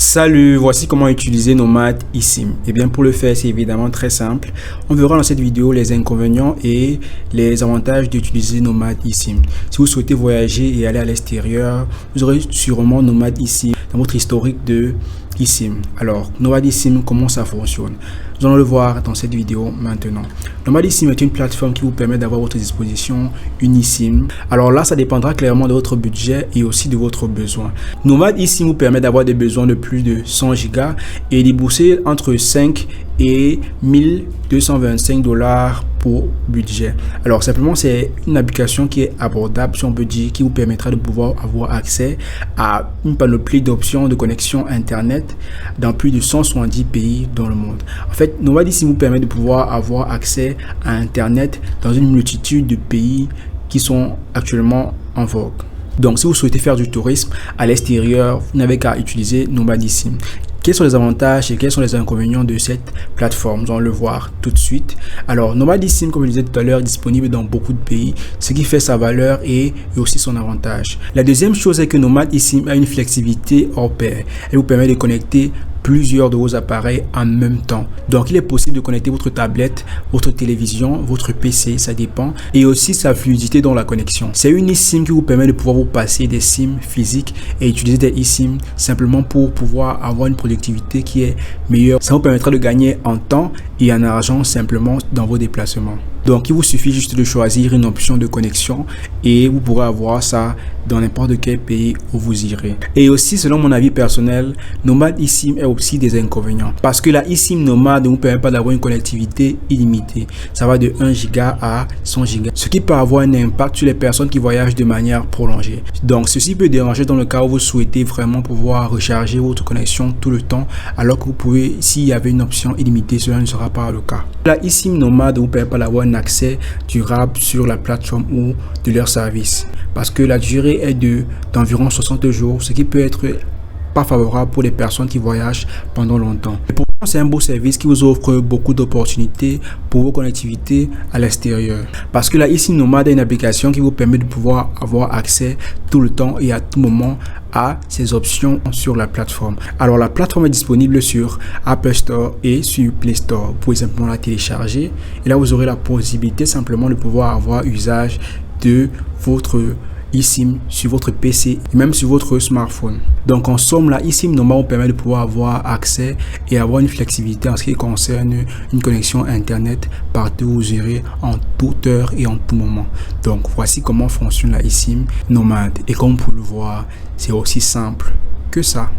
Salut, voici comment utiliser Nomad eSIM. Et bien pour le faire, c'est évidemment très simple. On verra dans cette vidéo les inconvénients et les avantages d'utiliser Nomad eSIM. Si vous souhaitez voyager et aller à l'extérieur, vous aurez sûrement Nomad eSIM dans votre historique de eSIM. Alors, Nomad eSIM, comment ça fonctionne? Nous allons le voir dans cette vidéo maintenant. Nomad eSIM est une plateforme qui vous permet d'avoir à votre disposition une eSIM. Alors là, ça dépendra clairement de votre budget et aussi de votre besoin. Nomad eSIM vous permet d'avoir des besoins de plus de 100 Go et débourser entre 5 et 1225 $. Pour budget. Alors simplement, c'est une application qui est abordable, si on peut dire, qui vous permettra de pouvoir avoir accès à une panoplie d'options de connexion internet dans plus de 170 pays dans le monde. En fait, Nomad eSIM vous permet de pouvoir avoir accès à internet dans une multitude de pays qui sont actuellement en vogue. Donc si vous souhaitez faire du tourisme à l'extérieur, vous n'avez qu'à utiliser Nomad eSIM. Quels sont les avantages et quels sont les inconvénients de cette plateforme? Nous allons le voir tout de suite. Alors, Nomad eSIM, comme je disais tout à l'heure, est disponible dans beaucoup de pays, ce qui fait sa valeur et aussi son avantage. La deuxième chose est que Nomad eSIM a une flexibilité hors pair. Elle vous permet de connecter plusieurs de vos appareils en même temps. Donc, il est possible de connecter votre tablette, votre télévision, votre PC, ça dépend, et aussi sa fluidité dans la connexion. C'est une eSIM qui vous permet de pouvoir vous passer des SIM physiques et utiliser des eSIM simplement pour pouvoir avoir une productivité qui est meilleure. Ça vous permettra de gagner en temps et en argent simplement dans vos déplacements. Donc, il vous suffit juste de choisir une option de connexion et vous pourrez avoir ça dans n'importe quel pays où vous irez. Et aussi, selon mon avis personnel, Nomad eSIM a aussi des inconvénients. Parce que la eSIM Nomad ne vous permet pas d'avoir une connectivité illimitée. Ça va de 1 Go à 100 Go. Ce qui peut avoir un impact sur les personnes qui voyagent de manière prolongée. Donc, ceci peut déranger dans le cas où vous souhaitez vraiment pouvoir recharger votre connexion tout le temps. Alors que vous pouvez, s'il y avait une option illimitée, cela ne sera pas le cas. La eSIM Nomad ne vous permet pas d'avoir un accès durable sur la plateforme ou de leur service. Parce que la durée est d'environ 60 jours, ce qui peut être pas favorable pour les personnes qui voyagent pendant longtemps. Et pourtant, c'est un beau service qui vous offre beaucoup d'opportunités pour vos connectivités à l'extérieur. Parce que la eSIM Nomad est une application qui vous permet de pouvoir avoir accès tout le temps et à tout moment à ces options sur la plateforme. Alors la plateforme est disponible sur Apple Store et sur Play Store. Vous pouvez simplement la télécharger et là vous aurez la possibilité simplement de pouvoir avoir usage de votre eSIM sur votre PC et même sur votre smartphone. Donc en somme, la eSIM Nomad vous permet de pouvoir avoir accès et avoir une flexibilité en ce qui concerne une connexion internet partout où vous irez en toute heure et en tout moment. Donc voici comment fonctionne la eSIM Nomad et comme vous pouvez le voir, c'est aussi simple que ça.